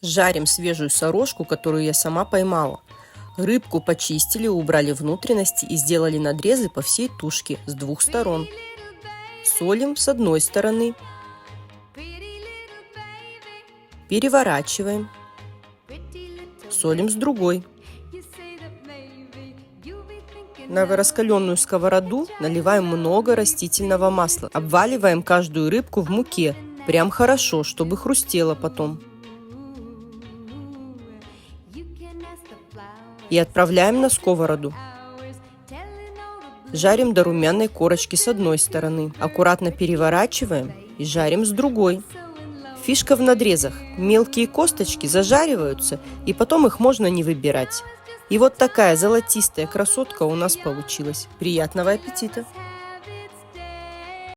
Жарим свежую сорожку, которую я сама поймала. Рыбку почистили, убрали внутренности и сделали надрезы по всей тушке с двух сторон. Солим с одной стороны. Переворачиваем. Солим с другой. На раскаленную сковороду наливаем много растительного масла. Обваливаем каждую рыбку в муке. Прям хорошо, чтобы хрустело потом. И отправляем на сковороду. Жарим до румяной корочки с одной стороны. Аккуратно переворачиваем и жарим с другой. Фишка в надрезах. Мелкие косточки зажариваются, и потом их можно не выбирать. И вот такая золотистая красотка у нас получилась. Приятного аппетита!